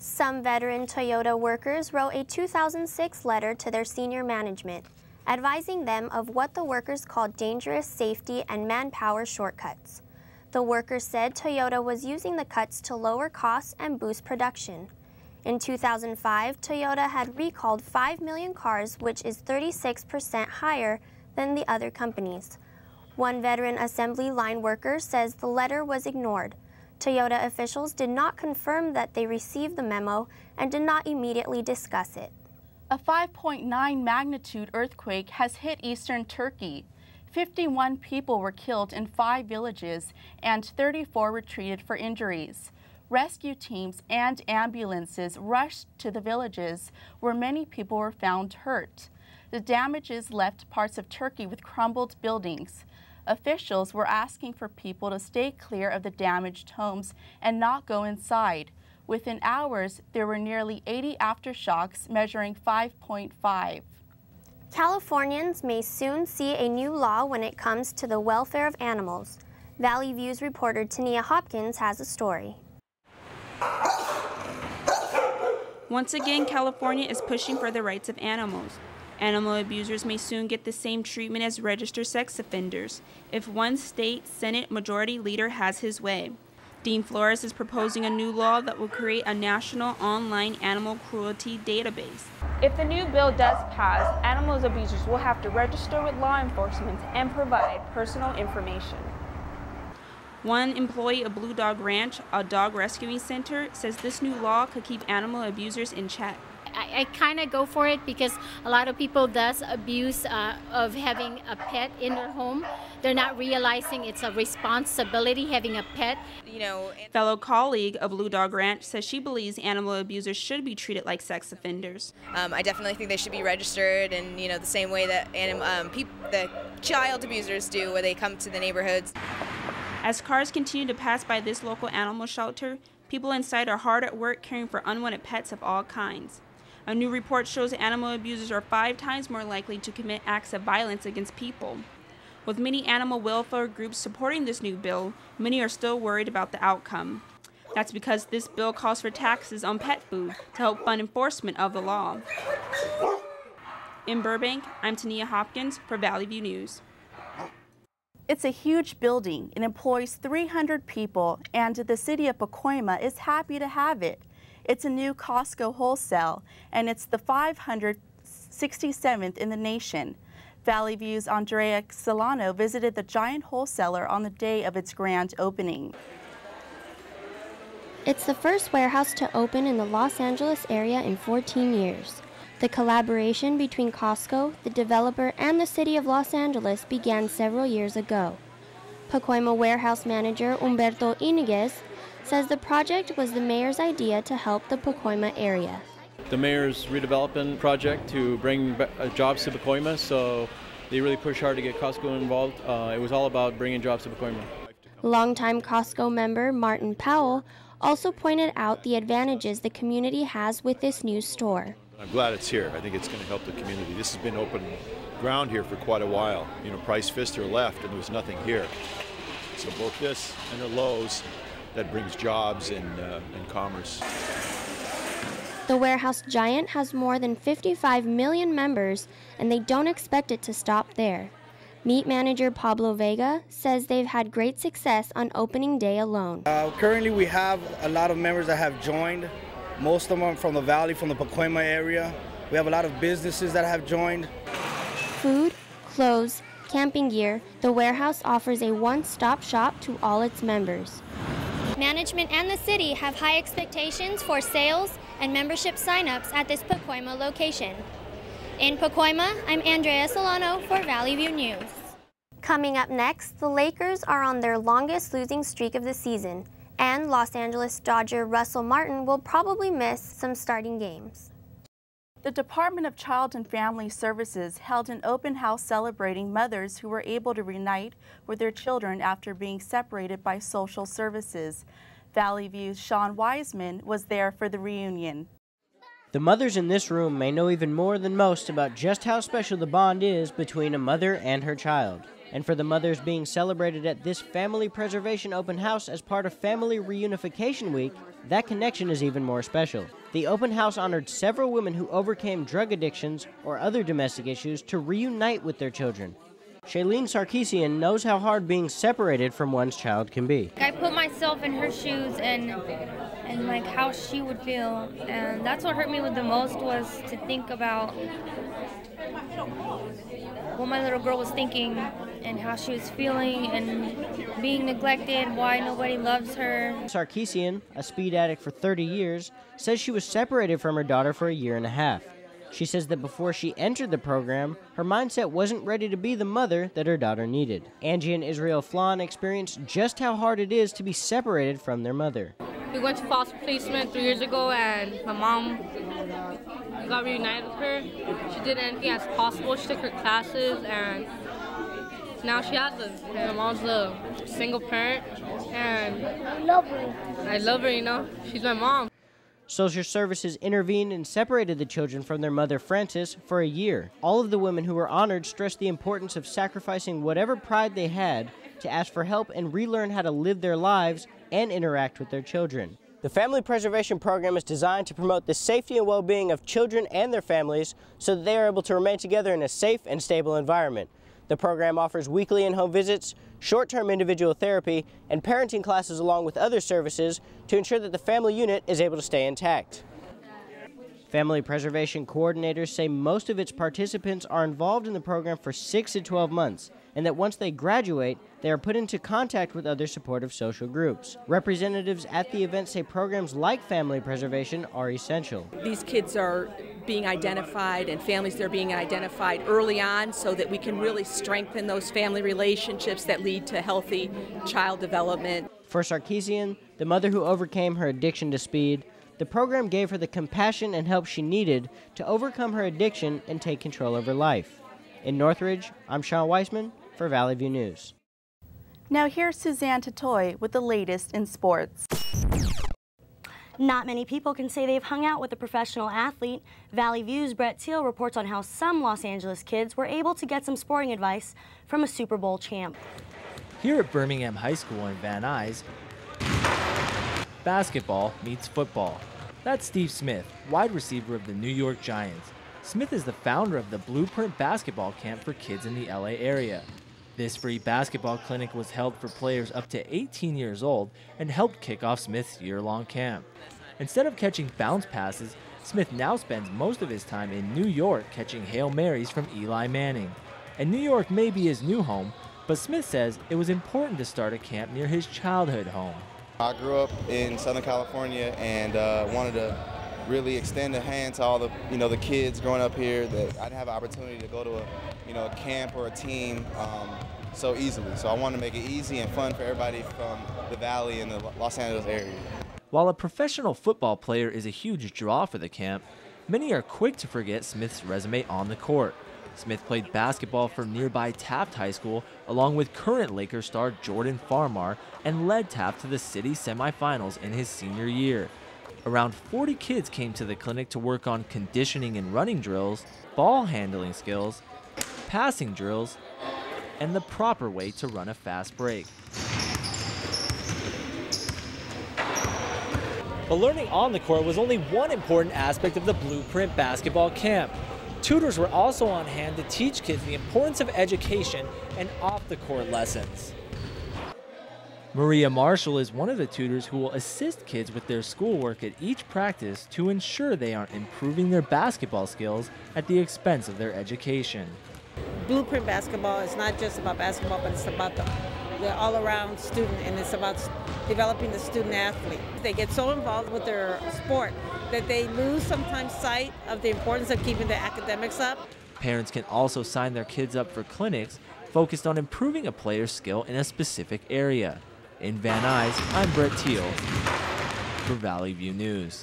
Some veteran Toyota workers wrote a 2006 letter to their senior management, advising them of what the workers called dangerous safety and manpower shortcuts. The workers said Toyota was using the cuts to lower costs and boost production. In 2005, Toyota had recalled 5 million cars, which is 36% higher than the other companies. One veteran assembly line worker says the letter was ignored. Toyota officials did not confirm that they received the memo and did not immediately discuss it. A 5.9 magnitude earthquake has hit eastern Turkey. 51 people were killed in 5 villages and 34 were treated for injuries. Rescue teams and ambulances rushed to the villages where many people were found hurt. The damages left parts of Turkey with crumbled buildings. Officials were asking for people to stay clear of the damaged homes and not go inside. Within hours, there were nearly 80 aftershocks measuring 5.5. Californians may soon see a new law when it comes to the welfare of animals. Valley View's reporter Tania Hopkins has a story. Once again, California is pushing for the rights of animals. Animal abusers may soon get the same treatment as registered sex offenders if one state Senate Majority Leader has his way. Dean Flores is proposing a new law that will create a national online animal cruelty database. If the new bill does pass, animal abusers will have to register with law enforcement and provide personal information. One employee of Blue Dog Ranch, a dog rescuing center, says this new law could keep animal abusers in check. I kind of go for it because a lot of people does abuse of having a pet in their home. They're not realizing it's a responsibility having a pet. Fellow colleague of Blue Dog Ranch says she believes animal abusers should be treated like sex offenders. I definitely think they should be registered in the same way that the child abusers do, where they come to the neighborhoods. As cars continue to pass by this local animal shelter, people inside are hard at work caring for unwanted pets of all kinds. A new report shows animal abusers are 5 times more likely to commit acts of violence against people. With many animal welfare groups supporting this new bill, many are still worried about the outcome. That's because this bill calls for taxes on pet food to help fund enforcement of the law. In Burbank, I'm Tania Hopkins for Valley View News. It's a huge building. It employs 300 people, and the city of Pacoima is happy to have it. It's a new Costco wholesale, and it's the 567th in the nation. Valley View's Andrea Solano visited the giant wholesaler on the day of its grand opening. It's the first warehouse to open in the Los Angeles area in 14 years. The collaboration between Costco, the developer, and the city of Los Angeles began several years ago. Pacoima warehouse manager Humberto Iniguez says the project was the mayor's idea to help the Pacoima area. The mayor's redevelopment project to bring jobs to Pacoima, so they really pushed hard to get Costco involved. It was all about bringing jobs to Pacoima. Longtime Costco member Martin Powell also pointed out the advantages the community has with this new store. I'm glad it's here. I think it's going to help the community. This has been open ground here for quite a while. Price Pfister left and there was nothing here. So both this and the Lowe's, that brings jobs and commerce. The warehouse giant has more than 55 million members, and they don't expect it to stop there. Meat manager Pablo Vega says they've had great success on opening day alone. Currently we have a lot of members that have joined. Most of them are from the valley, from the Pacoima area. We have a lot of businesses that have joined. Food, clothes, camping gear, the warehouse offers a one-stop shop to all its members. Management and the city have high expectations for sales and membership sign-ups at this Pacoima location. In Pacoima, I'm Andrea Solano for Valley View News. Coming up next, the Lakers are on their longest losing streak of the season, and Los Angeles Dodger Russell Martin will probably miss some starting games. The Department of Child and Family Services held an open house celebrating mothers who were able to reunite with their children after being separated by social services. Valley View's Sean Wiseman was there for the reunion. The mothers in this room may know even more than most about just how special the bond is between a mother and her child. And for the mothers being celebrated at this Family Preservation Open House as part of Family Reunification Week, that connection is even more special. The open house honored several women who overcame drug addictions or other domestic issues to reunite with their children. Shailene Sarkeesian knows how hard being separated from one's child can be. I put myself in her shoes and like how she would feel, and that's what hurt me the most, was to think about what my little girl was thinking and how she was feeling and being neglected, why nobody loves her. Sarkeesian, a speed addict for 30 years, says she was separated from her daughter for a year and a half. She says that before she entered the program, her mindset wasn't ready to be the mother that her daughter needed. Angie and Israel Flan experienced just how hard it is to be separated from their mother. We went to foster placement 3 years ago, and my mom got reunited with her. She did anything as possible. She took her classes, and now she has us. My mom's a single parent, and I love her, you know. She's my mom. Social services intervened and separated the children from their mother, Frances, for a year. All of the women who were honored stressed the importance of sacrificing whatever pride they had to ask for help and relearn how to live their lives and interact with their children. The Family Preservation Program is designed to promote the safety and well-being of children and their families so that they are able to remain together in a safe and stable environment. The program offers weekly in-home visits, short-term individual therapy, and parenting classes along with other services to ensure that the family unit is able to stay intact. Family preservation coordinators say most of its participants are involved in the program for 6 to 12 months, and that once they graduate, they are put into contact with other supportive social groups. Representatives at the event say programs like family preservation are essential. These kids are being identified, and families that are being identified early on, so that we can really strengthen those family relationships that lead to healthy child development. For Sarkeesian, the mother who overcame her addiction to speed, the program gave her the compassion and help she needed to overcome her addiction and take control of her life. In Northridge, I'm Sean Weissman for Valley View News. Now here's Suzanne Tatoy with the latest in sports. Not many people can say they've hung out with a professional athlete. Valley View's Brett Teal reports on how some Los Angeles kids were able to get some sporting advice from a Super Bowl champ. Here at Birmingham High School in Van Nuys, basketball meets football. That's Steve Smith, wide receiver of the New York Giants. Smith is the founder of the Blueprint Basketball Camp for kids in the LA area. This free basketball clinic was held for players up to 18 years old and helped kick off Smith's year-long camp. Instead of catching bounce passes, Smith now spends most of his time in New York catching Hail Marys from Eli Manning. And New York may be his new home, but Smith says it was important to start a camp near his childhood home. I grew up in Southern California and wanted to really extend a hand to all the the kids growing up here that I didn't have an opportunity to go to a camp or a team so easily. So I wanted to make it easy and fun for everybody from the Valley and the Los Angeles area. While a professional football player is a huge draw for the camp, many are quick to forget Smith's resume on the court. Smith played basketball for nearby Taft High School along with current Lakers star Jordan Farmar and led Taft to the city semifinals in his senior year. Around 40 kids came to the clinic to work on conditioning and running drills, ball handling skills, passing drills, and the proper way to run a fast break. But learning on the court was only one important aspect of the Blueprint Basketball Camp. Tutors were also on hand to teach kids the importance of education and off-the-court lessons. Maria Marshall is one of the tutors who will assist kids with their schoolwork at each practice to ensure they aren't improving their basketball skills at the expense of their education. Blueprint basketball is not just about basketball, but it's about the all-around student, and it's about developing the student athlete. They get so involved with their sport that they lose sometimes sight of the importance of keeping the academics up. Parents can also sign their kids up for clinics focused on improving a player's skill in a specific area. In Van Nuys, I'm Brett Teal for Valley View News.